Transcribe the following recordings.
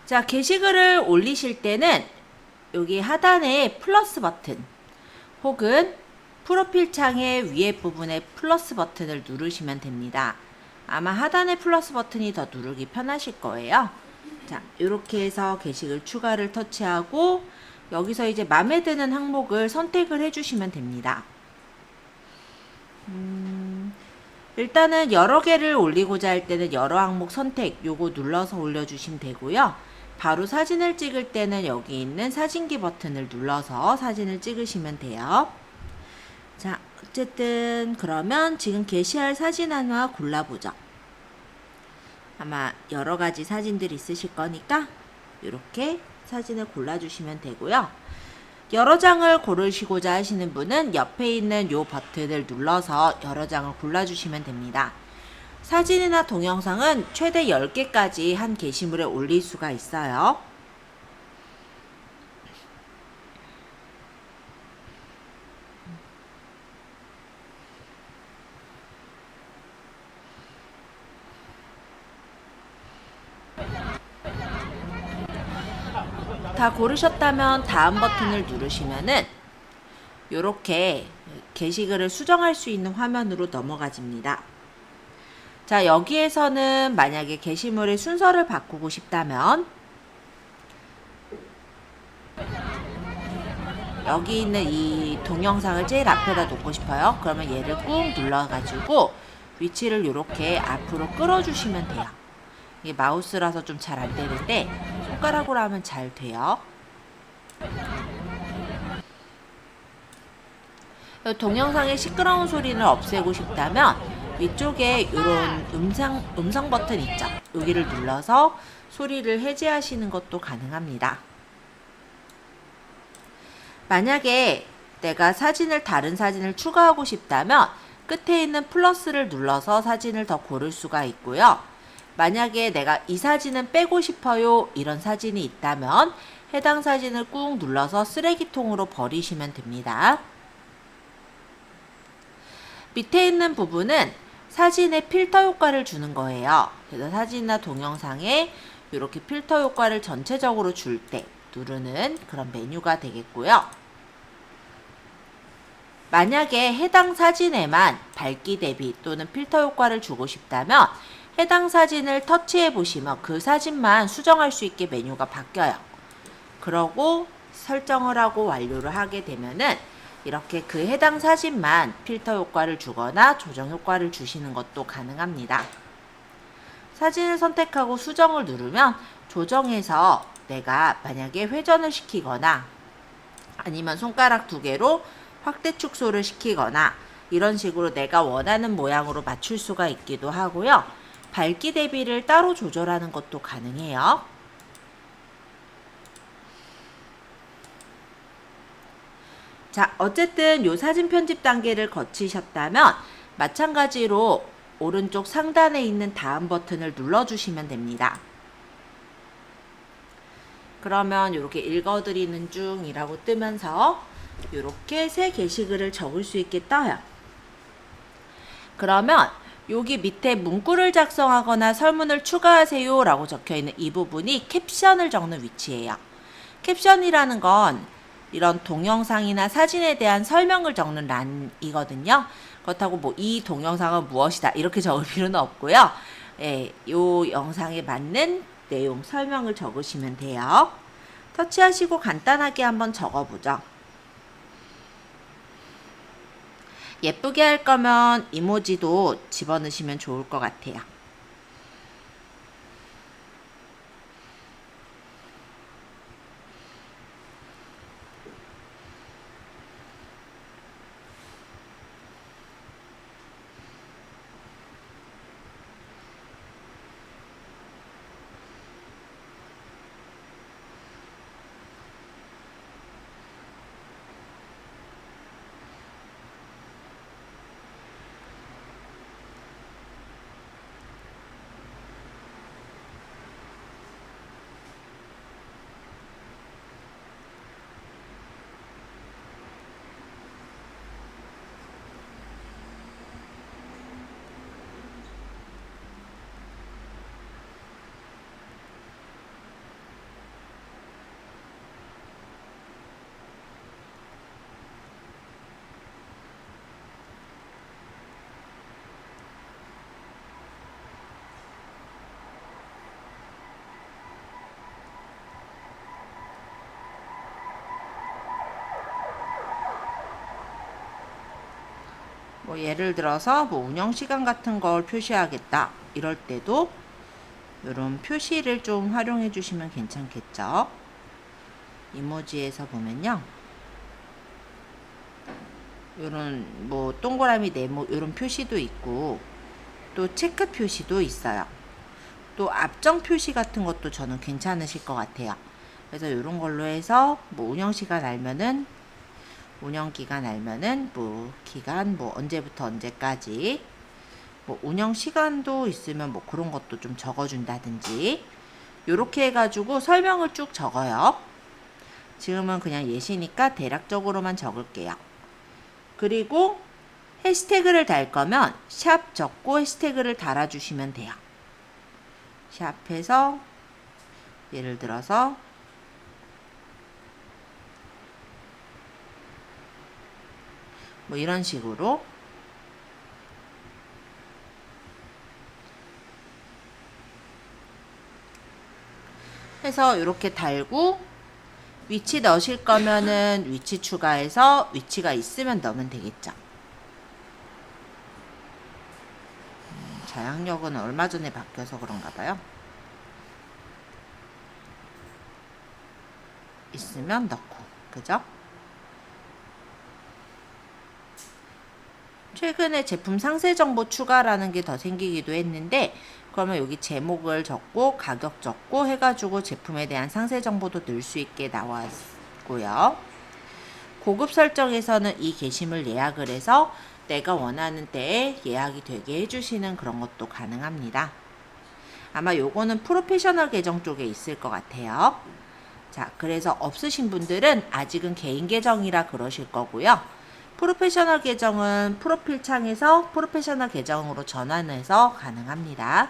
자, 게시글을 올리실 때는 여기 하단에 플러스 버튼 혹은 프로필 창의 위에 부분에 플러스 버튼을 누르시면 됩니다. 아마 하단에 플러스 버튼이 더 누르기 편하실 거예요. 자, 이렇게 해서 게시글 추가를 터치하고 여기서 이제 마음에 드는 항목을 선택을 해주시면 됩니다. 일단은 여러 개를 올리고자 할 때는 여러 항목 선택 요거 눌러서 올려주시면 되고요. 바로 사진을 찍을 때는 여기 있는 사진기 버튼을 눌러서 사진을 찍으시면 돼요. 자, 어쨌든 그러면 지금 게시할 사진 하나 골라보죠. 아마 여러 가지 사진들이 있으실 거니까 이렇게 사진을 골라주시면 되고요. 여러 장을 고르시고자 하시는 분은 옆에 있는 요 버튼을 눌러서 여러 장을 골라주시면 됩니다. 사진이나 동영상은 최대 10개까지 한 게시물에 올릴 수가 있어요. 다 고르셨다면 다음 버튼을 누르시면은 이렇게 게시글을 수정할 수 있는 화면으로 넘어가집니다. 자, 여기에서는 만약에 게시물의 순서를 바꾸고 싶다면 여기 있는 이 동영상을 제일 앞에다 놓고 싶어요. 그러면 얘를 꾹 눌러가지고 위치를 이렇게 앞으로 끌어주시면 돼요. 이게 마우스라서 좀 잘 안 되는데 손가락으로 하면 잘 돼요. 동영상의 시끄러운 소리를 없애고 싶다면 위쪽에 이런 음성 버튼 있죠. 여기를 눌러서 소리를 해제하시는 것도 가능합니다. 만약에 내가 다른 사진을 추가하고 싶다면 끝에 있는 플러스를 눌러서 사진을 더 고를 수가 있고요. 만약에 내가 이 사진은 빼고 싶어요 이런 사진이 있다면 해당 사진을 꾹 눌러서 쓰레기통으로 버리시면 됩니다. 밑에 있는 부분은 사진에 필터 효과를 주는 거예요. 그래서 사진이나 동영상에 이렇게 필터 효과를 전체적으로 줄 때 누르는 그런 메뉴가 되겠고요. 만약에 해당 사진에만 밝기 대비 또는 필터 효과를 주고 싶다면 해당 사진을 터치해 보시면 그 사진만 수정할 수 있게 메뉴가 바뀌어요. 그러고 설정을 하고 완료를 하게 되면은 이렇게 그 해당 사진만 필터 효과를 주거나 조정 효과를 주시는 것도 가능합니다. 사진을 선택하고 수정을 누르면 조정해서 내가 만약에 회전을 시키거나 아니면 손가락 2개로 확대 축소를 시키거나 이런 식으로 내가 원하는 모양으로 맞출 수가 있기도 하고요. 밝기 대비를 따로 조절하는 것도 가능해요. 자, 어쨌든 요 사진 편집 단계를 거치셨다면 마찬가지로 오른쪽 상단에 있는 다음 버튼을 눌러주시면 됩니다. 그러면 이렇게 읽어드리는 중이라고 뜨면서 이렇게 새 게시글을 적을 수 있게 떠요. 그러면 여기 밑에 문구를 작성하거나 설문을 추가하세요 라고 적혀있는 이 부분이 캡션을 적는 위치예요. 캡션이라는 건 이런 동영상이나 사진에 대한 설명을 적는 란이거든요. 그렇다고 뭐 이 동영상은 무엇이다 이렇게 적을 필요는 없고요. 예, 요 영상에 맞는 내용 설명을 적으시면 돼요. 터치하시고 간단하게 한번 적어보죠. 예쁘게 할 거면 이모지도 집어넣으시면 좋을 것 같아요. 뭐 예를 들어서 뭐 운영 시간 같은 걸 표시하겠다 이럴 때도 이런 표시를 좀 활용해 주시면 괜찮겠죠. 이모지에서 보면요, 이런 뭐 동그라미 네모 이런 표시도 있고 또 체크 표시도 있어요. 또 앞정 표시 같은 것도 저는 괜찮으실 것 같아요. 그래서 이런 걸로 해서 뭐 운영시간 알면은 운영기간 알면은 뭐 기간 뭐 언제부터 언제까지 뭐 운영시간도 있으면 뭐 그런 것도 좀 적어준다든지 요렇게 해가지고 설명을 쭉 적어요. 지금은 그냥 예시니까 대략적으로만 적을게요. 그리고 해시태그를 달 거면 샵 적고 해시태그를 달아주시면 돼요. 샵해서 예를 들어서 뭐 이런 식으로 해서 이렇게 달고 위치 넣으실 거면은 위치 추가해서 위치가 있으면 넣으면 되겠죠. 자양력은 얼마 전에 바뀌어서 그런가 봐요. 있으면 넣고, 그죠? 최근에 제품 상세 정보 추가라는 게 더 생기기도 했는데, 그러면 여기 제목을 적고 가격 적고 해가지고 제품에 대한 상세 정보도 넣을 수 있게 나왔고요. 고급 설정에서는 이 게시물 예약을 해서 내가 원하는 때에 예약이 되게 해주시는 그런 것도 가능합니다. 아마 요거는 프로페셔널 계정 쪽에 있을 것 같아요. 자, 그래서 없으신 분들은 아직은 개인 계정이라 그러실 거고요. 프로페셔널 계정은 프로필 창에서 프로페셔널 계정으로 전환해서 가능합니다.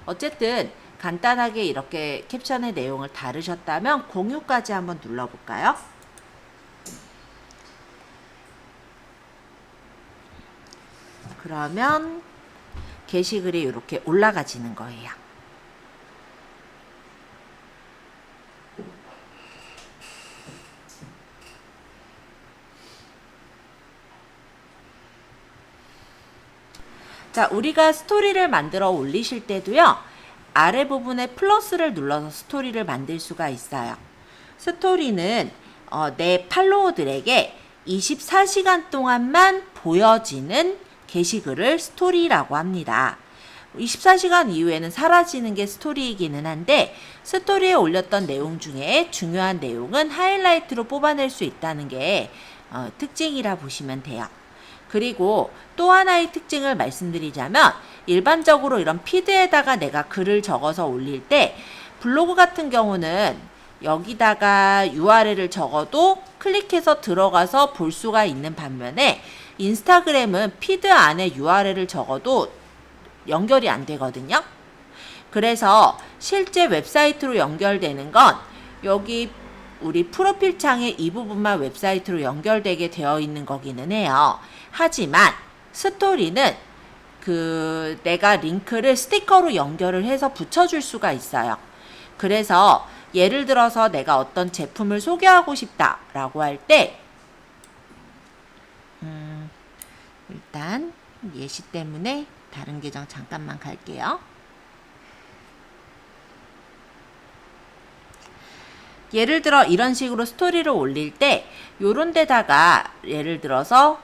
어쨌든 간단하게 이렇게 캡션의 내용을 다루셨다면 공유까지 한번 눌러볼까요? 그러면 게시글이 이렇게 올라가지는 거예요. 자, 우리가 스토리를 만들어 올리실 때도요, 아래 부분에 플러스를 눌러서 스토리를 만들 수가 있어요. 스토리는 내 팔로워들에게 24시간 동안만 보여지는 게시글을 스토리라고 합니다. 24시간 이후에는 사라지는 게 스토리이기는 한데, 스토리에 올렸던 내용 중에 중요한 내용은 하이라이트로 뽑아낼 수 있다는 게 특징이라 보시면 돼요. 그리고 또 하나의 특징을 말씀드리자면, 일반적으로 이런 피드에다가 내가 글을 적어서 올릴 때 블로그 같은 경우는 여기다가 URL을 적어도 클릭해서 들어가서 볼 수가 있는 반면에, 인스타그램은 피드 안에 URL을 적어도 연결이 안 되거든요. 그래서 실제 웹사이트로 연결되는 건 여기 우리 프로필 창에 이 부분만 웹사이트로 연결되게 되어 있는 거기는 해요. 하지만 스토리는 내가 링크를 스티커로 연결을 해서 붙여줄 수가 있어요. 그래서 예를 들어서 내가 어떤 제품을 소개하고 싶다라고 할 때, 일단 예시 때문에 다른 계정 잠깐만 갈게요. 예를 들어 이런 식으로 스토리를 올릴 때 요런 데다가 예를 들어서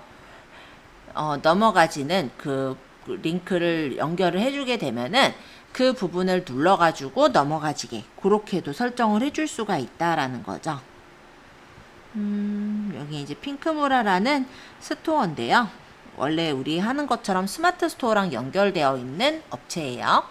넘어가지는 그 링크를 연결을 해주게 되면은 그 부분을 눌러가지고 넘어가지게 그렇게도 설정을 해줄 수가 있다라는 거죠. 여기 이제 핑크무라라는 스토어인데요. 원래 우리 하는 것처럼 스마트 스토어랑 연결되어 있는 업체예요.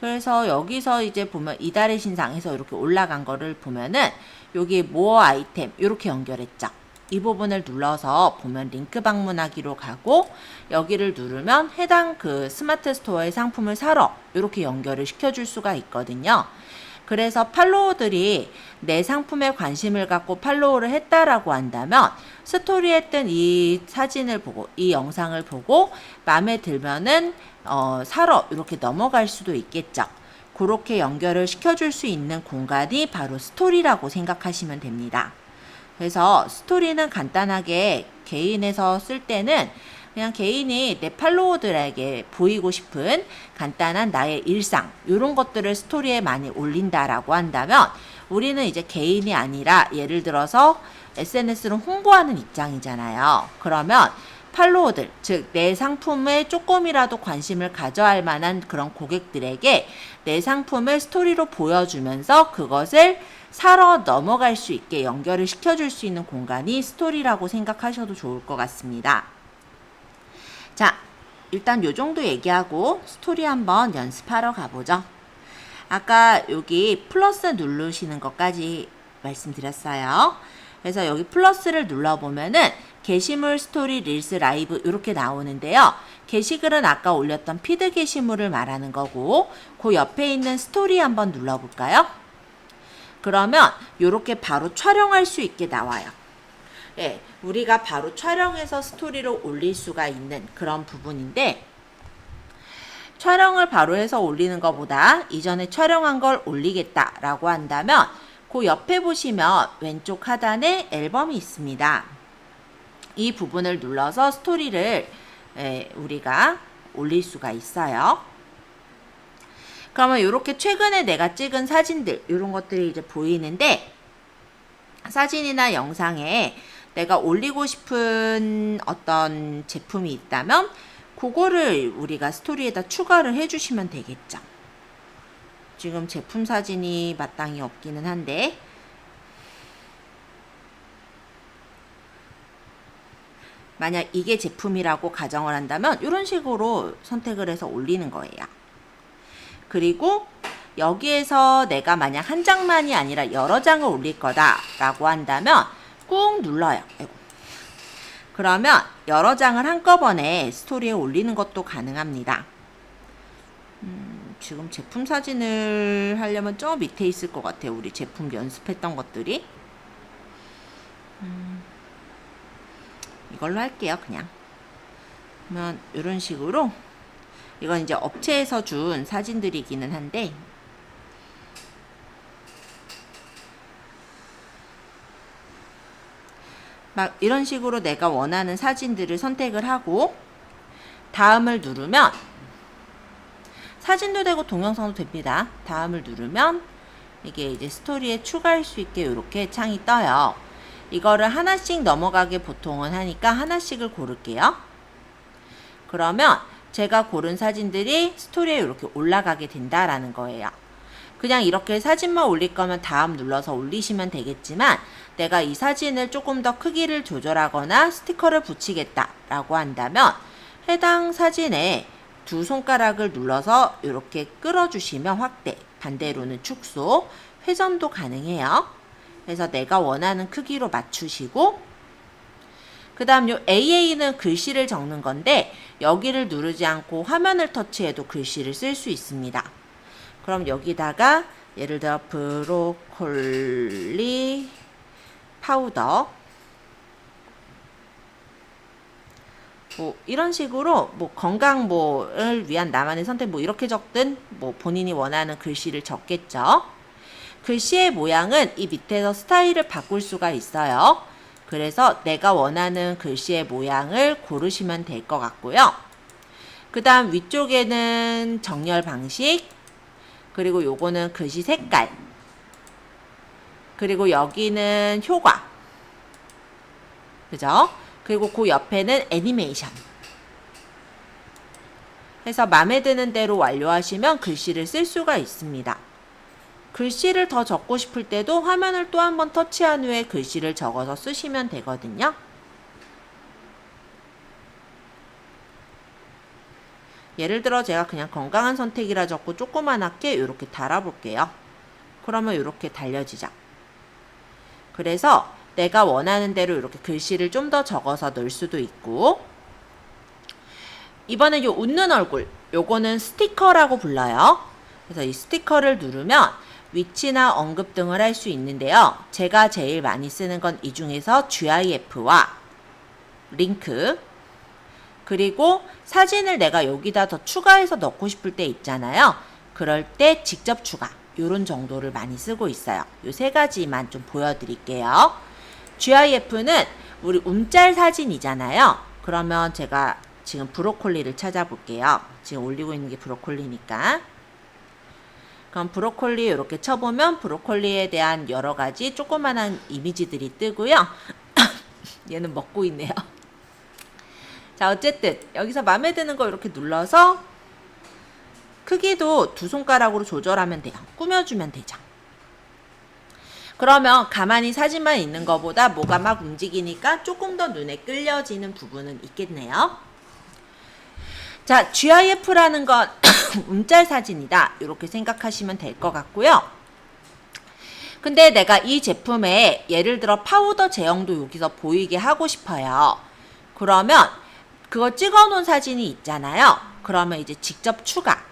그래서 여기서 이제 보면 이달의 신상에서 이렇게 올라간 거를 보면은 여기 모어 아이템 이렇게 연결했죠. 이 부분을 눌러서 보면 링크 방문하기로 가고 여기를 누르면 해당 그 스마트 스토어의 상품을 사러 이렇게 연결을 시켜줄 수가 있거든요. 그래서 팔로워들이 내 상품에 관심을 갖고 팔로우를 했다라고 한다면 스토리에 뜬 이 사진을 보고 이 영상을 보고 마음에 들면은 사러 이렇게 넘어갈 수도 있겠죠. 그렇게 연결을 시켜줄 수 있는 공간이 바로 스토리라고 생각하시면 됩니다. 그래서 스토리는 간단하게 개인에서 쓸 때는 그냥 개인이 내 팔로워들에게 보이고 싶은 간단한 나의 일상 이런 것들을 스토리에 많이 올린다라고 한다면 우리는 이제 개인이 아니라 예를 들어서 SNS를 홍보하는 입장이잖아요. 그러면 팔로워들, 즉 내 상품에 조금이라도 관심을 가져야 할 만한 그런 고객들에게 내 상품을 스토리로 보여주면서 그것을 사러 넘어갈 수 있게 연결을 시켜줄 수 있는 공간이 스토리라고 생각하셔도 좋을 것 같습니다. 자, 일단 요 정도 얘기하고 스토리 한번 연습하러 가보죠. 아까 여기 플러스 누르시는 것까지 말씀드렸어요. 그래서 여기 플러스를 눌러보면은 게시물, 스토리, 릴스, 라이브 이렇게 나오는데요. 게시글은 아까 올렸던 피드 게시물을 말하는 거고 그 옆에 있는 스토리 한번 눌러볼까요? 그러면 이렇게 바로 촬영할 수 있게 나와요. 예, 우리가 바로 촬영해서 스토리로 올릴 수가 있는 그런 부분인데 촬영을 바로 해서 올리는 것보다 이전에 촬영한 걸 올리겠다라고 한다면 그 옆에 보시면 왼쪽 하단에 앨범이 있습니다. 이 부분을 눌러서 스토리를 우리가 올릴 수가 있어요. 그러면 이렇게 최근에 내가 찍은 사진들 이런 것들이 이제 보이는데 사진이나 영상에 내가 올리고 싶은 어떤 제품이 있다면 그거를 우리가 스토리에다 추가를 해주시면 되겠죠. 지금 제품 사진이 마땅히 없기는 한데 만약 이게 제품이라고 가정을 한다면 이런 식으로 선택을 해서 올리는 거예요. 그리고 여기에서 내가 만약 한 장만이 아니라 여러 장을 올릴 거다라고 한다면 꾹 눌러요. 그러면 여러 장을 한꺼번에 스토리에 올리는 것도 가능합니다. 지금 제품 사진을 하려면 저 밑에 있을 것 같아요. 우리 제품 연습했던 것들이. 이걸로 할게요. 그냥. 그러면 이런 식으로 이건 이제 업체에서 준 사진들이기는 한데 막 이런 식으로 내가 원하는 사진들을 선택을 하고 다음을 누르면 사진도 되고 동영상도 됩니다. 다음을 누르면 이게 이제 스토리에 추가할 수 있게 이렇게 창이 떠요. 이거를 하나씩 넘어가게 보통은 하니까 하나씩을 고를게요. 그러면 제가 고른 사진들이 스토리에 이렇게 올라가게 된다라는 거예요. 그냥 이렇게 사진만 올릴 거면 다음 눌러서 올리시면 되겠지만 내가 이 사진을 조금 더 크기를 조절하거나 스티커를 붙이겠다라고 한다면 해당 사진에 두 손가락을 눌러서 이렇게 끌어주시면 확대, 반대로는 축소, 회전도 가능해요. 그래서 내가 원하는 크기로 맞추시고 그 다음 요 AA는 글씨를 적는 건데 여기를 누르지 않고 화면을 터치해도 글씨를 쓸 수 있습니다. 그럼 여기다가 예를 들어 브로콜리 파우더 뭐 이런 식으로 뭐 건강 뭐를 위한 나만의 선택 뭐 이렇게 적든 뭐 본인이 원하는 글씨를 적겠죠. 글씨의 모양은 이 밑에서 스타일을 바꿀 수가 있어요. 그래서 내가 원하는 글씨의 모양을 고르시면 될 것 같고요. 그 다음 위쪽에는 정렬 방식, 그리고 요거는 글씨 색깔, 그리고 여기는 효과, 그죠? 그리고 그 옆에는 애니메이션 해서 마음에 드는 대로 완료하시면 글씨를 쓸 수가 있습니다. 글씨를 더 적고 싶을 때도 화면을 또 한 번 터치한 후에 글씨를 적어서 쓰시면 되거든요. 예를 들어 제가 그냥 건강한 선택이라 적고 조그만하게 이렇게 달아볼게요. 그러면 이렇게 달려지죠. 그래서 내가 원하는 대로 이렇게 글씨를 좀 더 적어서 넣을 수도 있고 이번에 요 웃는 얼굴 요거는 스티커라고 불러요. 그래서 이 스티커를 누르면 위치나 언급 등을 할 수 있는데요. 제가 제일 많이 쓰는 건 이 중에서 GIF와 링크 그리고 사진을 내가 여기다 더 추가해서 넣고 싶을 때 있잖아요. 그럴 때 직접 추가 요런 정도를 많이 쓰고 있어요. 요 세 가지만 좀 보여드릴게요. GIF는 우리 움짤 사진이잖아요. 그러면 제가 지금 브로콜리를 찾아볼게요. 지금 올리고 있는 게 브로콜리니까. 그럼 브로콜리 이렇게 쳐보면 브로콜리에 대한 여러 가지 조그만한 이미지들이 뜨고요. 얘는 먹고 있네요. 자, 어쨌든 여기서 마음에 드는 거 이렇게 눌러서 크기도 2손가락으로 조절하면 돼요. 꾸며주면 되죠. 그러면 가만히 사진만 있는 것보다 뭐가 막 움직이니까 조금 더 눈에 끌려지는 부분은 있겠네요. 자, GIF라는 건 움짤 사진이다. 이렇게 생각하시면 될 것 같고요. 근데 내가 이 제품에 예를 들어 파우더 제형도 여기서 보이게 하고 싶어요. 그러면 그거 찍어 놓은 사진이 있잖아요. 그러면 이제 직접 추가.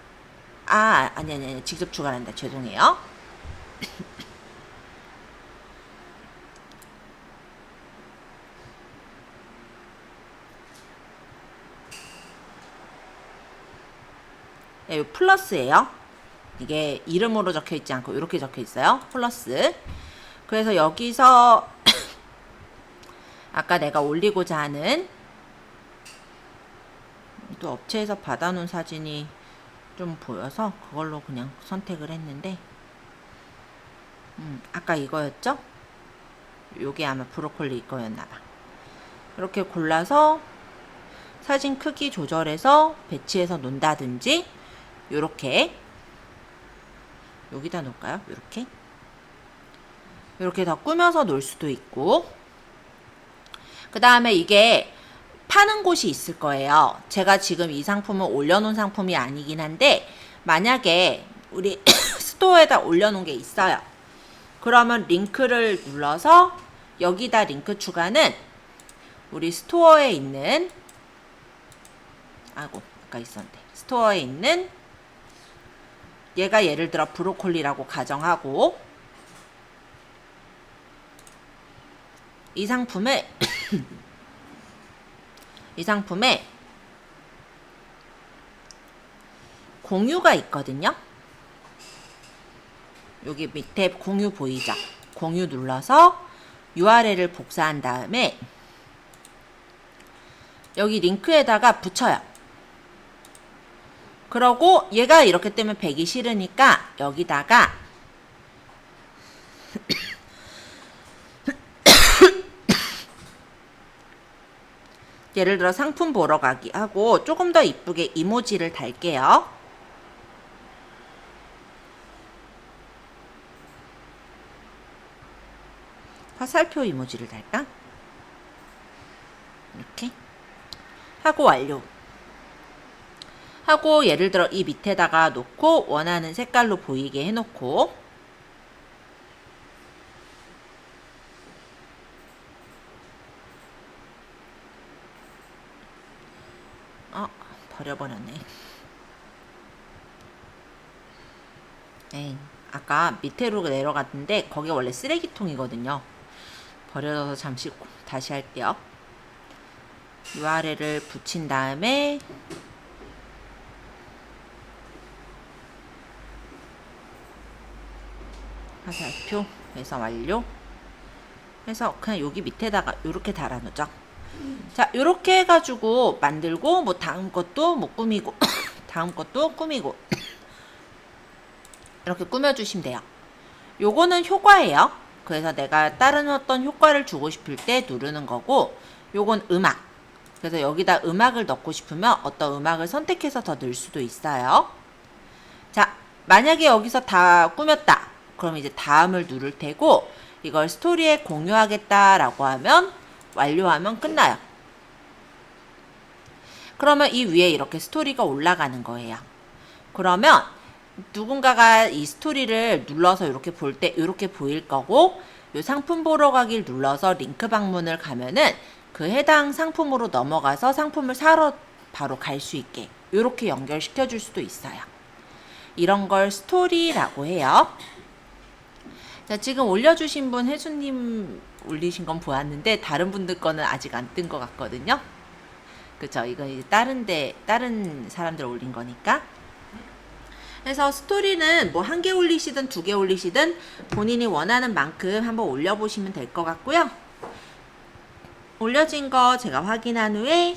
아니. 직접 추가란다. 죄송해요. 네, 플러스예요. 이게 이름으로 적혀 있지 않고 이렇게 적혀 있어요. 플러스. 그래서 여기서 아까 내가 올리고자 하는 또 업체에서 받아놓은 사진이 좀 보여서 그걸로 그냥 선택을 했는데 아까 이거였죠? 요게 아마 브로콜리 이거였나봐. 이렇게 골라서 사진 크기 조절해서 배치해서 놓는다든지 요렇게 여기다 놓을까요? 이렇게 더 꾸며서 놓을 수도 있고, 그 다음에 이게 파는 곳이 있을 거예요. 제가 지금 이 상품을 올려놓은 상품이 아니긴 한데 만약에 우리 스토어에다 올려놓은 게 있어요. 그러면 링크를 눌러서 여기다 링크 추가는 우리 스토어에 있는 아까 있었는데 스토어에 있는 얘가 예를 들어 브로콜리라고 가정하고 이 상품에 공유가 있거든요. 여기 밑에 공유 보이죠? 공유 눌러서 URL을 복사한 다음에 여기 링크에다가 붙여요. 그러고 얘가 이렇게 뜨면 배기 싫으니까 여기다가 예를 들어 상품 보러 가기 하고 조금 더 이쁘게 이모지를 달게요. 화살표 이모지를 달까? 이렇게 하고 완료. 하고 예를 들어 이 밑에다가 놓고 원하는 색깔로 보이게 해놓고 버려버렸네. 에이, 아까 밑으로 내려갔는데 거기 원래 쓰레기통이거든요. 버려서 잠시 다시 할게요. URL을 붙인 다음에 화살표 해서 완료 해서 그냥 여기 밑에다가 이렇게 달아놓죠. 자, 이렇게 해가지고 만들고 뭐 다음 것도 뭐 꾸미고 다음 것도 꾸미고 이렇게 꾸며주시면 돼요. 요거는 효과예요. 그래서 내가 다른 어떤 효과를 주고 싶을 때 누르는 거고, 요건 음악. 그래서 여기다 음악을 넣고 싶으면 어떤 음악을 선택해서 더 넣을 수도 있어요. 자, 만약에 여기서 다 꾸몄다. 그럼 이제 다음을 누를 테고, 이걸 스토리에 공유하겠다라고 하면 완료하면 끝나요. 그러면 이 위에 이렇게 스토리가 올라가는 거예요. 그러면 누군가가 이 스토리를 눌러서 이렇게 볼 때 이렇게 보일 거고, 이 상품 보러 가기를 눌러서 링크 방문을 가면은 그 해당 상품으로 넘어가서 상품을 사러 바로 갈 수 있게 이렇게 연결시켜 줄 수도 있어요. 이런 걸 스토리라고 해요. 자, 지금 올려주신 분 혜수님 올리신 건 보았는데 다른 분들 거는 아직 안 뜬 것 같거든요. 그쵸? 이건 이제 다른 사람들 올린 거니까. 그래서 스토리는 뭐 1개 올리시든 2개 올리시든 본인이 원하는 만큼 한번 올려보시면 될 것 같고요. 올려진 거 제가 확인한 후에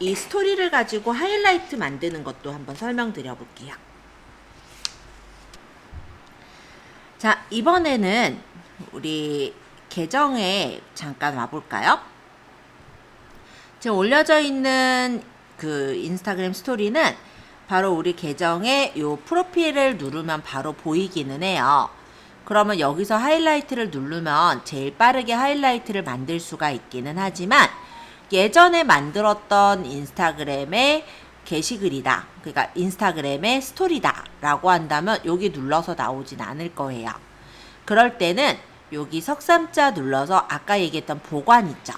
이 스토리를 가지고 하이라이트 만드는 것도 한번 설명드려 볼게요. 자, 이번에는 우리 계정에 잠깐 와볼까요? 지금 올려져 있는 그 인스타그램 스토리는 바로 우리 계정에 요 프로필을 누르면 바로 보이기는 해요. 그러면 여기서 하이라이트를 누르면 제일 빠르게 하이라이트를 만들 수가 있기는 하지만 예전에 만들었던 인스타그램의 게시글이다. 그러니까 인스타그램의 스토리다 라고 한다면 여기 눌러서 나오진 않을 거예요. 그럴 때는 여기 석삼자 눌러서 아까 얘기했던 보관 있죠.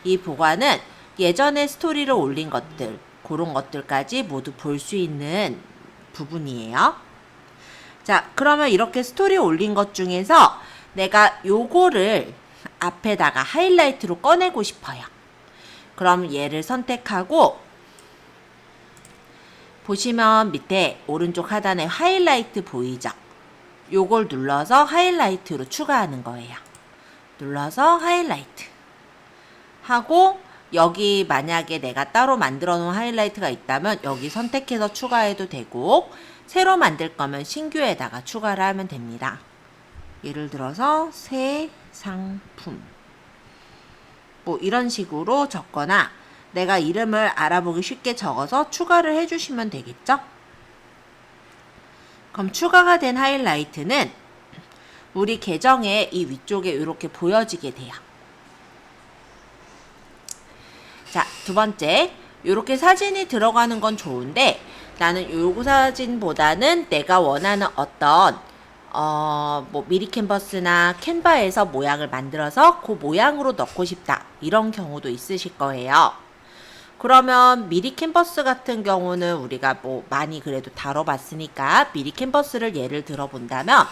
이 보관은 예전에 스토리를 올린 것들, 그런 것들까지 모두 볼 수 있는 부분이에요. 자, 그러면 이렇게 스토리 올린 것 중에서 내가 요거를 앞에다가 하이라이트로 꺼내고 싶어요. 그럼 얘를 선택하고 보시면 밑에 오른쪽 하단에 하이라이트 보이죠? 요걸 눌러서 하이라이트로 추가하는 거예요. 눌러서 하이라이트 하고 여기 만약에 내가 따로 만들어 놓은 하이라이트가 있다면 여기 선택해서 추가해도 되고 새로 만들 거면 신규에다가 추가를 하면 됩니다. 예를 들어서 새 상품 뭐 이런 식으로 적거나 내가 이름을 알아보기 쉽게 적어서 추가를 해주시면 되겠죠? 그럼 추가가 된 하이라이트는 우리 계정의 이 위쪽에 이렇게 보여지게 돼요. 자, 두 번째, 이렇게 사진이 들어가는 건 좋은데 나는 요 사진보다는 내가 원하는 어떤 뭐 미리 캔버스나 캔바에서 모양을 만들어서 그 모양으로 넣고 싶다. 이런 경우도 있으실 거예요. 그러면 미리 캔버스 같은 경우는 우리가 뭐 많이 그래도 다뤄봤으니까 미리 캔버스를 예를 들어 본다면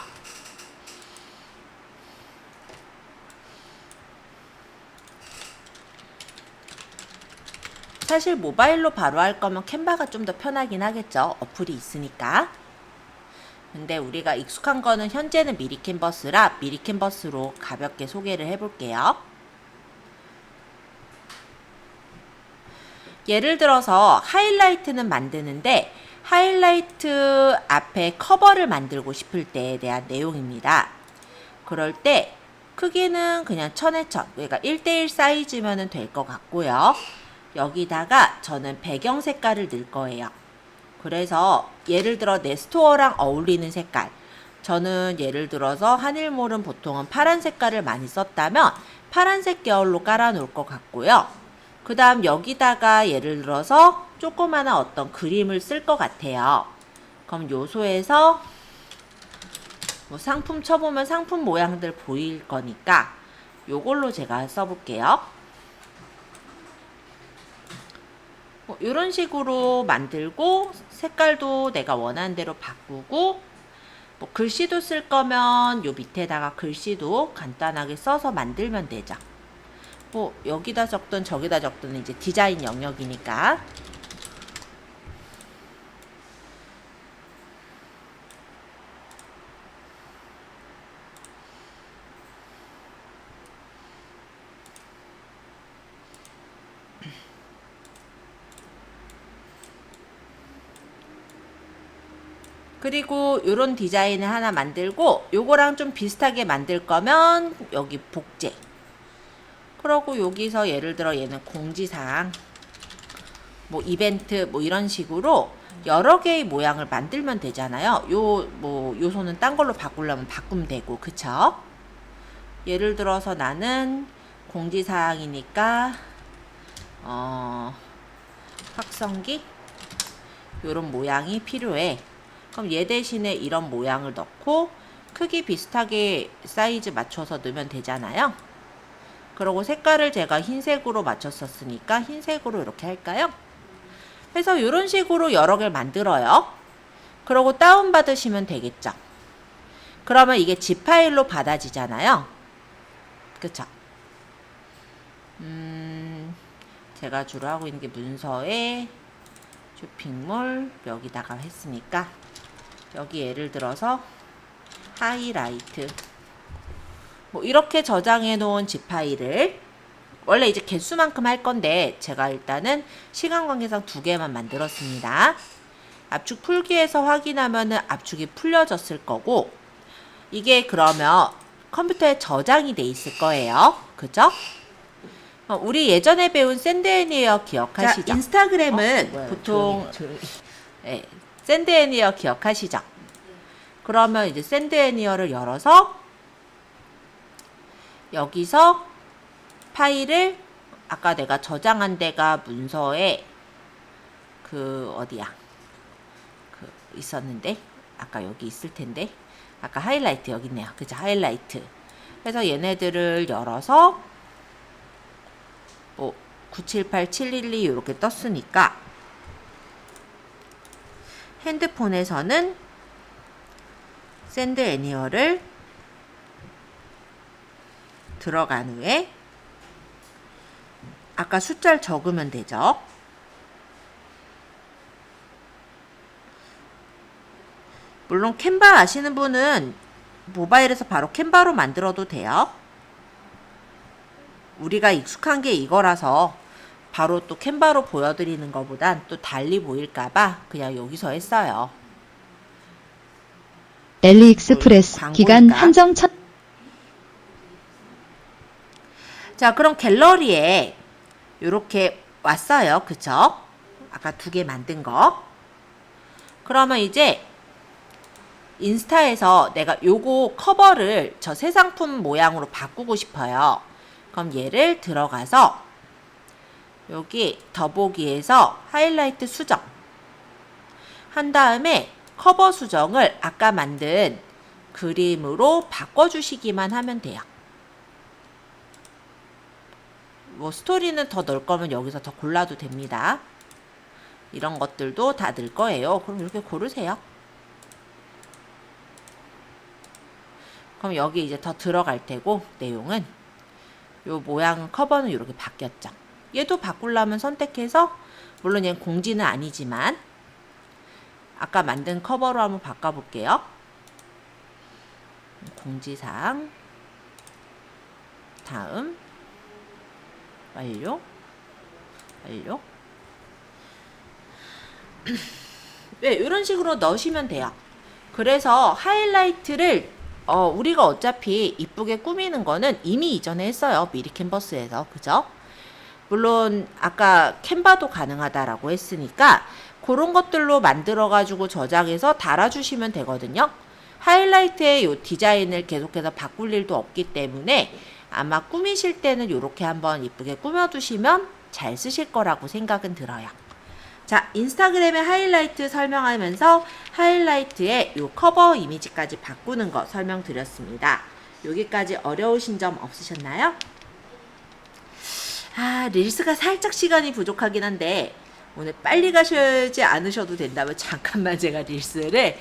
사실 모바일로 바로 할 거면 캔바가 좀 더 편하긴 하겠죠. 어플이 있으니까. 근데 우리가 익숙한 거는 현재는 미리 캔버스라 미리 캔버스로 가볍게 소개를 해볼게요. 예를 들어서 하이라이트는 만드는데 하이라이트 앞에 커버를 만들고 싶을 때에 대한 내용입니다. 그럴 때 크기는 그냥 1000에1000 그러니까 1:1 사이즈면 될 것 같고요. 여기다가 저는 배경 색깔을 넣을 거예요. 그래서 예를 들어 내 스토어랑 어울리는 색깔 저는 예를 들어서 하늘몰은 보통은 파란 색깔을 많이 썼다면 파란색 계열로 깔아 놓을 것 같고요. 그 다음 여기다가 예를 들어서 조그마한 어떤 그림을 쓸 것 같아요. 그럼 요소에서 뭐 상품 쳐보면 상품 모양들 보일 거니까 요걸로 제가 써볼게요. 뭐 이런 식으로 만들고 색깔도 내가 원하는 대로 바꾸고 뭐 글씨도 쓸 거면 요 밑에다가 글씨도 간단하게 써서 만들면 되죠. 뭐 여기다 적든 저기다 적든 이제 디자인 영역이니까. 그리고 요런 디자인을 하나 만들고 요거랑 좀 비슷하게 만들 거면 여기 복제 그러고 여기서 예를 들어 얘는 공지사항 뭐 이벤트 뭐 이런 식으로 여러 개의 모양을 만들면 되잖아요. 요 뭐 요소는 딴 걸로 바꾸려면 바꾸면 되고 그쵸? 예를 들어서 나는 공지사항이니까 확성기 요런 모양이 필요해. 그럼 얘 대신에 이런 모양을 넣고 크기 비슷하게 사이즈 맞춰서 넣으면 되잖아요. 그리고 색깔을 제가 흰색으로 맞췄었으니까 흰색으로 이렇게 할까요? 그래서 이런 식으로 여러 개를 만들어요. 그리고 다운받으시면 되겠죠. 그러면 이게 zip 파일로 받아지잖아요. 그쵸? 제가 주로 하고 있는 게 문서에 쇼핑몰 여기다가 했으니까 여기 예를 들어서 하이라이트 뭐 이렇게 저장해 놓은 zip 파일을 원래 이제 개수만큼 할 건데 제가 일단은 시간 관계상 2개만 만들었습니다. 압축 풀기에서 확인하면은 압축이 풀려졌을 거고, 이게 그러면 컴퓨터에 저장이 돼 있을 거예요. 그죠? 우리 예전에 배운 샌드애니어 기억하시죠? 자, 인스타그램은 보통 샌드애니어 기억하시죠? 그러면 이제 샌드애니어를 열어서 여기서 파일을, 아까 내가 저장한 데가 문서에 어디야? 있었는데 아까 여기 있을 텐데, 아까 하이라이트 여기 있네요. 그죠? 하이라이트. 그래서 얘네들을 열어서 뭐 978712 이렇게 떴으니까 핸드폰에서는 샌드 애니어를 들어간 후에 아까 숫자를 적으면 되죠. 물론 캔바 아시는 분은 모바일에서 바로 캔바로 만들어도 돼요. 우리가 익숙한 게 이거라서 바로 또 캔바로 보여드리는 것보단 또 달리 보일까봐 그냥 여기서 했어요. 엘리익스프레스 기간 한정 천. 자, 그럼 갤러리에 이렇게 왔어요. 그쵸? 아까 2개 만든 거. 그러면 이제 인스타에서 내가 요거 커버를 저 새 상품 모양으로 바꾸고 싶어요. 그럼 얘를 들어가서 여기 더보기에서 하이라이트 수정 한 다음에 커버 수정을 아까 만든 그림으로 바꿔주시기만 하면 돼요. 뭐 스토리는 더 넣을 거면 여기서 더 골라도 됩니다. 이런 것들도 다 넣을 거예요. 그럼 이렇게 고르세요. 그럼 여기 이제 더 들어갈 테고, 내용은 요 모양 커버는 이렇게 바뀌었죠. 얘도 바꾸려면 선택해서, 물론 얘는 공지는 아니지만 아까 만든 커버로 한번 바꿔볼게요. 공지사항 다음 완료. 네, 이런 식으로 넣으시면 돼요. 그래서 하이라이트를 우리가 어차피 이쁘게 꾸미는 거는 이미 이전에 했어요. 미리 캔버스에서. 그죠? 물론 아까 캔바도 가능하다라고 했으니까 그런 것들로 만들어가지고 저장해서 달아주시면 되거든요. 하이라이트의 이 디자인을 계속해서 바꿀 일도 없기 때문에 아마 꾸미실 때는 이렇게 한번 이쁘게 꾸며두시면 잘 쓰실 거라고 생각은 들어요. 자, 인스타그램의 하이라이트 설명하면서 하이라이트의 이 커버 이미지까지 바꾸는 거 설명드렸습니다. 여기까지 어려우신 점 없으셨나요? 릴스가 살짝 시간이 부족하긴 한데 오늘 빨리 가시지 않으셔도 된다면 잠깐만 제가 릴스를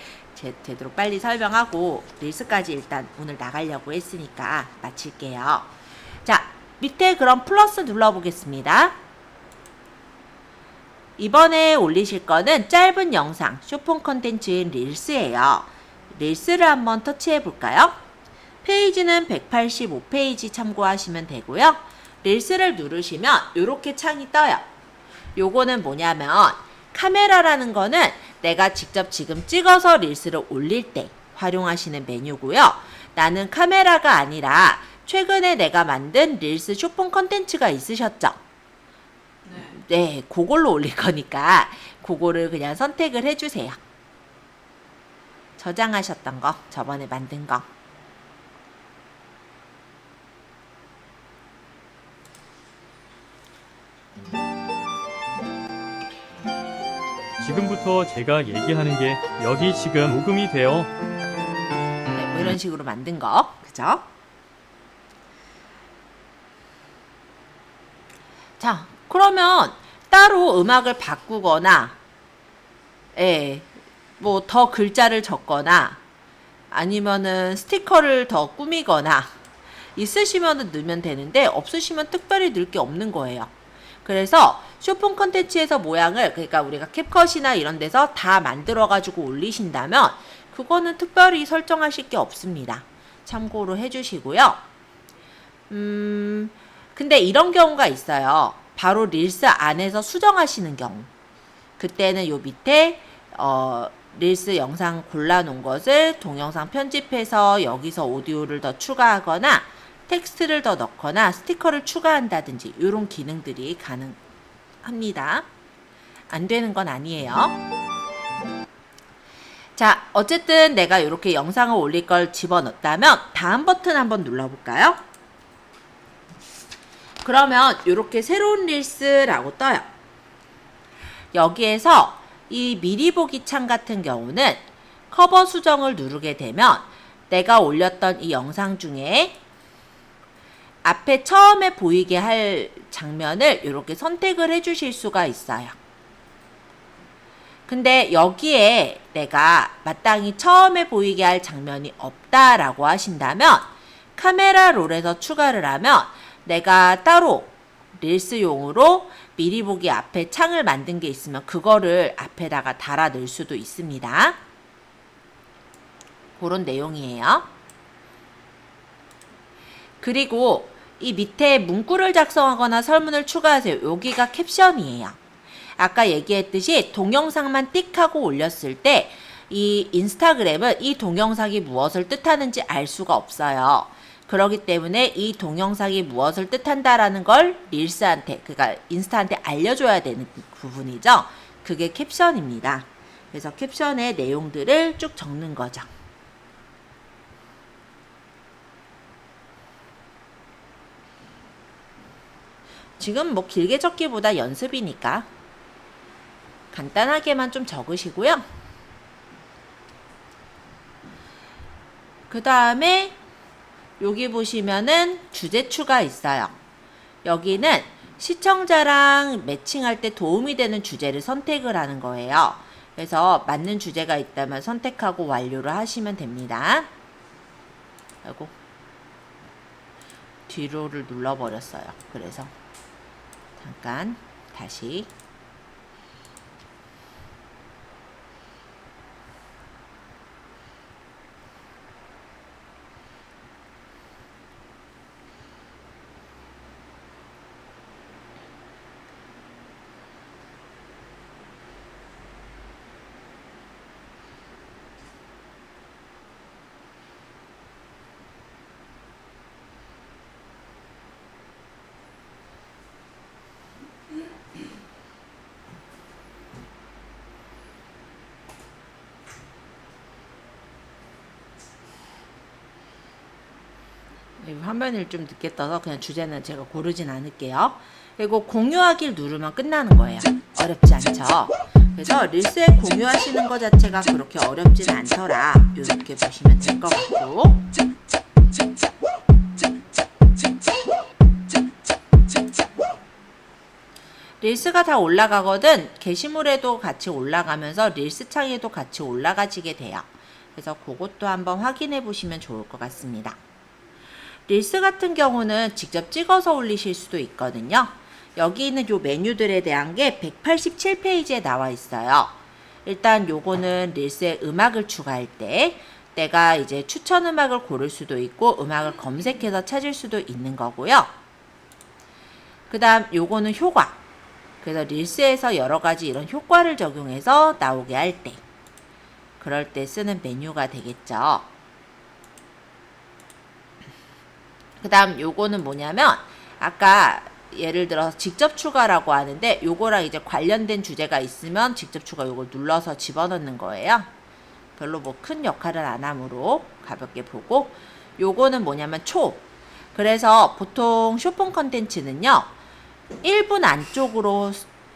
제대로 빨리 설명하고 릴스까지 일단 오늘 나가려고 했으니까 마칠게요. 자, 밑에 그럼 플러스 눌러보겠습니다. 이번에 올리실 거는 짧은 영상, 쇼폼 컨텐츠인 릴스예요. 릴스를 한번 터치해 볼까요? 페이지는 185페이지 참고하시면 되고요. 릴스를 누르시면 이렇게 창이 떠요. 요거는 뭐냐면 카메라라는 거는 내가 직접 지금 찍어서 릴스를 올릴 때 활용하시는 메뉴고요. 나는 카메라가 아니라 최근에 내가 만든 릴스 쇼폼 컨텐츠가 있으셨죠? 네, 그걸로 올릴 거니까 그거를 그냥 선택을 해주세요. 저장하셨던 거, 저번에 만든 거. 지금부터 제가 얘기하는 게 여기 지금 녹음이 돼요. 네, 뭐 이런 식으로 만든 거, 그죠? 자, 그러면 따로 음악을 바꾸거나, 뭐 더 글자를 적거나, 아니면은 스티커를 더 꾸미거나, 있으시면 넣으면 되는데, 없으시면 특별히 넣을 게 없는 거예요. 그래서 쇼폼 컨텐츠에서 모양을, 그러니까 우리가 캡컷이나 이런 데서 다 만들어가지고 올리신다면, 그거는 특별히 설정하실 게 없습니다. 참고로 해주시고요. 근데 이런 경우가 있어요. 바로 릴스 안에서 수정하시는 경우. 그때는 요 밑에 릴스 영상 골라놓은 것을 동영상 편집해서 여기서 오디오를 더 추가하거나 텍스트를 더 넣거나 스티커를 추가한다든지 이런 기능들이 가능합니다. 안 되는 건 아니에요. 자, 어쨌든 내가 이렇게 영상을 올릴 걸 집어넣었다면 다음 버튼 한번 눌러볼까요? 그러면 이렇게 새로운 릴스라고 떠요. 여기에서 이 미리 보기 창 같은 경우는 커버 수정을 누르게 되면 내가 올렸던 이 영상 중에 앞에 처음에 보이게 할 장면을 이렇게 선택을 해 주실 수가 있어요. 근데 여기에 내가 마땅히 처음에 보이게 할 장면이 없다라고 하신다면 카메라 롤에서 추가를 하면 내가 따로 릴스용으로 미리 보기 앞에 창을 만든 게 있으면 그거를 앞에다가 달아 넣을 수도 있습니다. 그런 내용이에요. 그리고 이 밑에 문구를 작성하거나 설문을 추가하세요. 여기가 캡션이에요. 아까 얘기했듯이 동영상만 띡 하고 올렸을 때 이 인스타그램은 이 동영상이 무엇을 뜻하는지 알 수가 없어요. 그렇기 때문에 이 동영상이 무엇을 뜻한다라는 걸 릴스한테, 그러니까 인스타한테 알려줘야 되는 부분이죠. 그게 캡션입니다. 그래서 캡션의 내용들을 쭉 적는 거죠. 지금 뭐 길게 적기보다 연습이니까 간단하게만 좀 적으시고요. 그 다음에 여기 보시면은 주제 추가 있어요. 여기는 시청자랑 매칭할 때 도움이 되는 주제를 선택을 하는 거예요. 그래서 맞는 주제가 있다면 선택하고 완료를 하시면 됩니다. 아이고, 뒤로를 눌러버렸어요. 그래서 잠깐 다시. 화면을 좀 늦게 떠서 그냥 주제는 제가 고르진 않을게요. 그리고 공유하기를 누르면 끝나는 거예요. 어렵지 않죠? 그래서 릴스에 공유하시는 것 자체가 그렇게 어렵지는 않더라. 이렇게 보시면 될 것 같고. 릴스가 다 올라가거든 게시물에도 같이 올라가면서 릴스 창에도 같이 올라가지게 돼요. 그래서 그것도 한번 확인해 보시면 좋을 것 같습니다. 릴스 같은 경우는 직접 찍어서 올리실 수도 있거든요. 여기 있는 요 메뉴들에 대한 게 187페이지에 나와 있어요. 일단 요거는 릴스에 음악을 추가할 때 내가 이제 추천 음악을 고를 수도 있고 음악을 검색해서 찾을 수도 있는 거고요. 그 다음 요거는 효과. 그래서 릴스에서 여러 가지 이런 효과를 적용해서 나오게 할 때, 그럴 때 쓰는 메뉴가 되겠죠. 그 다음 요거는 뭐냐면 아까 예를 들어서 직접 추가라고 하는데 요거랑 이제 관련된 주제가 있으면 직접 추가 요걸 눌러서 집어넣는 거예요. 별로 뭐 큰 역할은 안 하므로 가볍게 보고, 요거는 뭐냐면 초. 그래서 보통 쇼폼 컨텐츠는요 1분 안쪽으로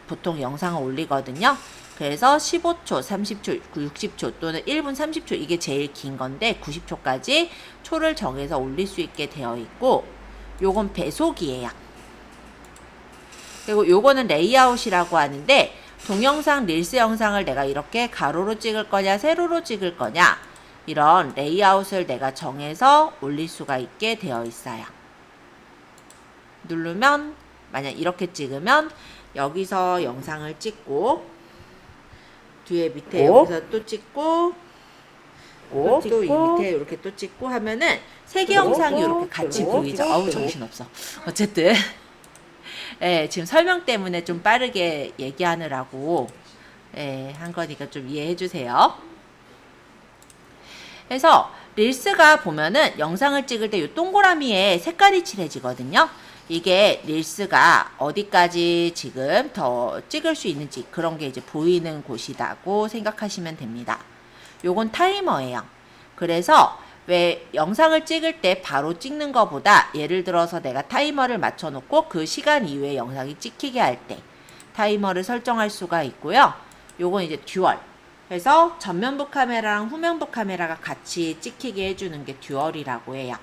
보통 영상을 올리거든요. 그래서 15초, 30초, 60초 또는 1분 30초 이게 제일 긴 건데 90초까지 초를 정해서 올릴 수 있게 되어 있고, 요건 배속이에요. 그리고 요거는 레이아웃이라고 하는데 동영상 릴스 영상을 내가 이렇게 가로로 찍을 거냐 세로로 찍을 거냐 이런 레이아웃을 내가 정해서 올릴 수가 있게 되어 있어요. 누르면 만약 이렇게 찍으면 여기서 영상을 찍고 뒤에 밑에 여기서 또 찍고 찍고 또 이 밑에 이렇게 또 찍고 하면은 세 개 영상이 이렇게 같이 보이죠. 어우 정신없어. 어쨌든 예, 지금 설명 때문에 좀 빠르게 얘기하느라고 한 거니까 좀 이해해 주세요. 그래서 릴스가 보면은 영상을 찍을 때 이 동그라미에 색깔이 칠해지거든요. 이게 릴스가 어디까지 지금 더 찍을 수 있는지 그런 게 이제 보이는 곳이라고 생각하시면 됩니다. 요건 타이머예요. 그래서 왜 영상을 찍을 때 바로 찍는 것보다 예를 들어서 내가 타이머를 맞춰 놓고 그 시간 이후에 영상이 찍히게 할 때 타이머를 설정할 수가 있고요. 요건 이제 듀얼. 그래서 전면부 카메라랑 후면부 카메라가 같이 찍히게 해주는 게 듀얼이라고 해요.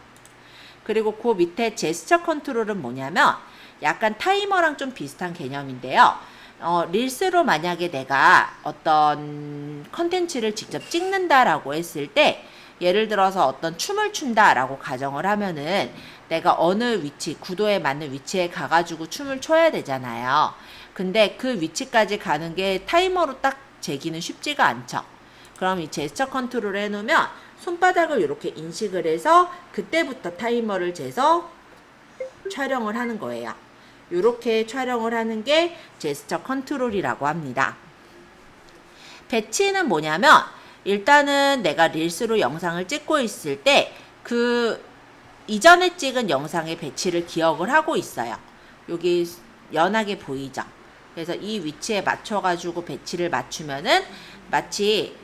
그리고 그 밑에 제스처 컨트롤은 뭐냐면 약간 타이머랑 좀 비슷한 개념인데요. 릴스로 만약에 내가 어떤 컨텐츠를 직접 찍는다라고 했을 때 예를 들어서 어떤 춤을 춘다라고 가정을 하면은 내가 어느 위치, 구도에 맞는 위치에 가가지고 춤을 춰야 되잖아요. 근데 그 위치까지 가는 게 타이머로 딱 재기는 쉽지가 않죠. 그럼 이 제스처 컨트롤 해놓으면 손바닥을 이렇게 인식을 해서 그때부터 타이머를 재서 촬영을 하는 거예요. 이렇게 촬영을 하는 게 제스처 컨트롤이라고 합니다. 배치는 뭐냐면 일단은 내가 릴스로 영상을 찍고 있을 때 그 이전에 찍은 영상의 배치를 기억을 하고 있어요. 여기 연하게 보이죠? 그래서 이 위치에 맞춰가지고 배치를 맞추면은 마치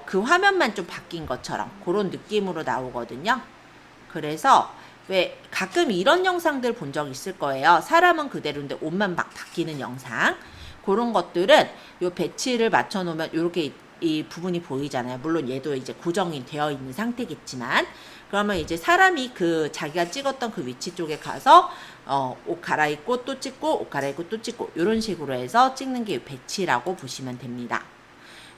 그 화면만 좀 바뀐 것처럼 그런 느낌으로 나오거든요. 그래서 왜 가끔 이런 영상들 본 적 있을 거예요. 사람은 그대로인데 옷만 막 바뀌는 영상. 그런 것들은 요 배치를 맞춰 놓으면 이렇게 이 부분이 보이잖아요. 물론 얘도 이제 고정이 되어 있는 상태겠지만 그러면 이제 사람이 그 자기가 찍었던 그 위치 쪽에 가서 옷 갈아입고 또 찍고 옷 갈아입고 또 찍고 이런 식으로 해서 찍는 게 배치라고 보시면 됩니다.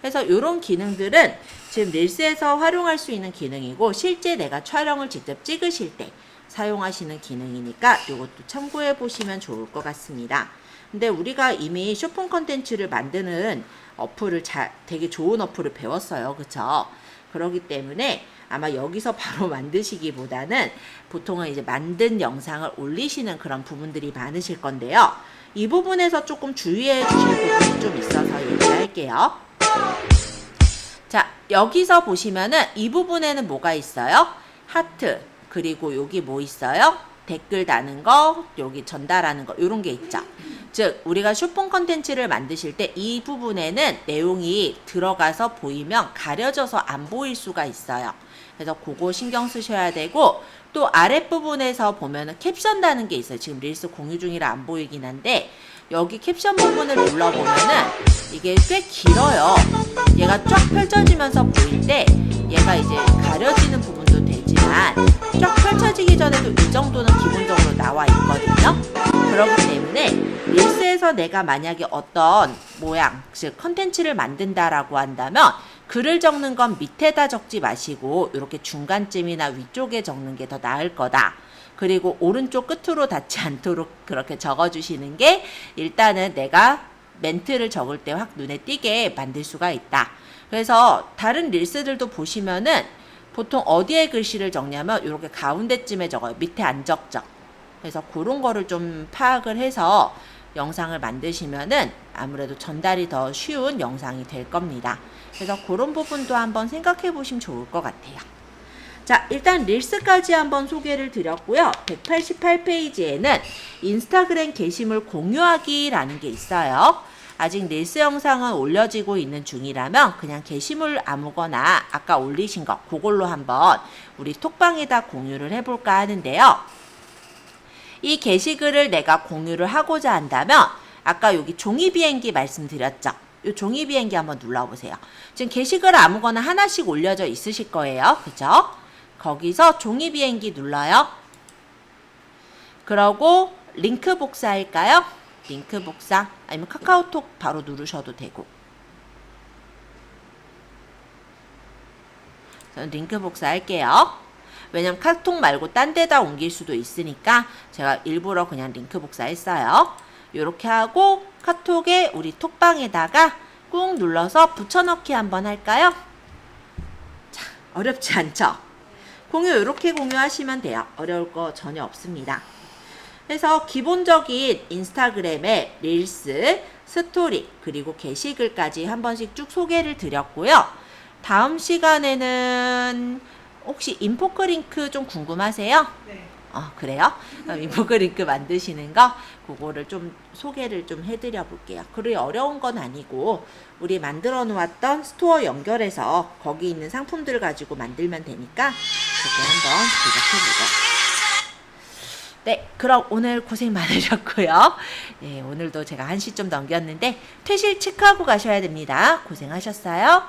그래서 이런 기능들은 지금 릴스에서 활용할 수 있는 기능이고 실제 내가 촬영을 직접 찍으실 때 사용하시는 기능이니까 이것도 참고해 보시면 좋을 것 같습니다. 근데 우리가 이미 쇼폼 컨텐츠를 만드는 어플을 되게 좋은 어플을 배웠어요. 그쵸? 그렇기 때문에 아마 여기서 바로 만드시기보다는 보통은 이제 만든 영상을 올리시는 그런 부분들이 많으실 건데요. 이 부분에서 조금 주의해 주실 부분이 좀 있어서 얘기할게요. 자, 여기서 보시면은 이 부분에는 뭐가 있어요? 하트, 그리고 여기 뭐 있어요? 댓글 다는 거, 여기 전달하는 거, 이런 게 있죠. 즉, 우리가 쇼폼 컨텐츠를 만드실 때 이 부분에는 내용이 들어가서 보이면 가려져서 안 보일 수가 있어요. 그래서 그거 신경 쓰셔야 되고, 또 아랫부분에서 보면은 캡션 다는 게 있어요. 지금 릴스 공유 중이라 안 보이긴 한데, 여기 caption 부분을 눌러보면은 이게 꽤 길어요. 얘가 쫙 펼쳐지면서 보일 때 얘가 이제 가려지는 부분도 되지만 쫙 펼쳐지기 전에도 이 정도는 기본적으로 나와 있거든요. 그렇기 때문에 릴스에서 내가 만약에 어떤 모양, 즉 컨텐츠를 만든다라고 한다면 글을 적는 건 밑에다 적지 마시고 이렇게 중간쯤이나 위쪽에 적는 게 더 나을 거다. 그리고 오른쪽 끝으로 닿지 않도록 그렇게 적어주시는 게 일단은 내가 멘트를 적을 때 확 눈에 띄게 만들 수가 있다. 그래서 다른 릴스들도 보시면은 보통 어디에 글씨를 적냐면 이렇게 가운데쯤에 적어요. 밑에 안 적죠. 그래서 그런 거를 좀 파악을 해서 영상을 만드시면은 아무래도 전달이 더 쉬운 영상이 될 겁니다. 그래서 그런 부분도 한번 생각해 보시면 좋을 것 같아요. 자, 일단 릴스까지 한번 소개를 드렸고요. 188페이지에는 인스타그램 게시물 공유하기라는 게 있어요. 아직 릴스 영상은 올려지고 있는 중이라면 그냥 게시물 아무거나 아까 올리신 거 그걸로 한번 우리 톡방에다 공유를 해볼까 하는데요. 이 게시글을 내가 공유를 하고자 한다면 아까 여기 종이 비행기 말씀드렸죠. 이 종이 비행기 한번 눌러보세요. 지금 게시글 아무거나 하나씩 올려져 있으실 거예요. 그죠? 거기서 종이 비행기 눌러요. 그러고 링크 복사할까요? 링크 복사 아니면 카카오톡 바로 누르셔도 되고 저는 링크 복사할게요. 왜냐면 카톡 말고 딴 데다 옮길 수도 있으니까 제가 일부러 그냥 링크 복사했어요. 이렇게 하고 카톡에 우리 톡방에다가 꾹 눌러서 붙여넣기 한번 할까요? 자, 어렵지 않죠? 공유 이렇게 공유하시면 돼요. 어려울 거 전혀 없습니다. 그래서 기본적인 인스타그램의 릴스, 스토리, 그리고 게시글까지 한 번씩 쭉 소개를 드렸고요. 다음 시간에는 혹시 인포크링크 좀 궁금하세요? 네. 그래요? 그럼 인포크링크 만드시는 거 그거를 좀 소개를 좀 해드려 볼게요. 그리 어려운 건 아니고 우리 만들어 놓았던 스토어 연결해서 거기 있는 상품들 가지고 만들면 되니까 그거 한번 제작해보죠. 네, 그럼 오늘 고생 많으셨고요. 네, 오늘도 제가 1시 좀 넘겼는데 퇴실 체크하고 가셔야 됩니다. 고생하셨어요.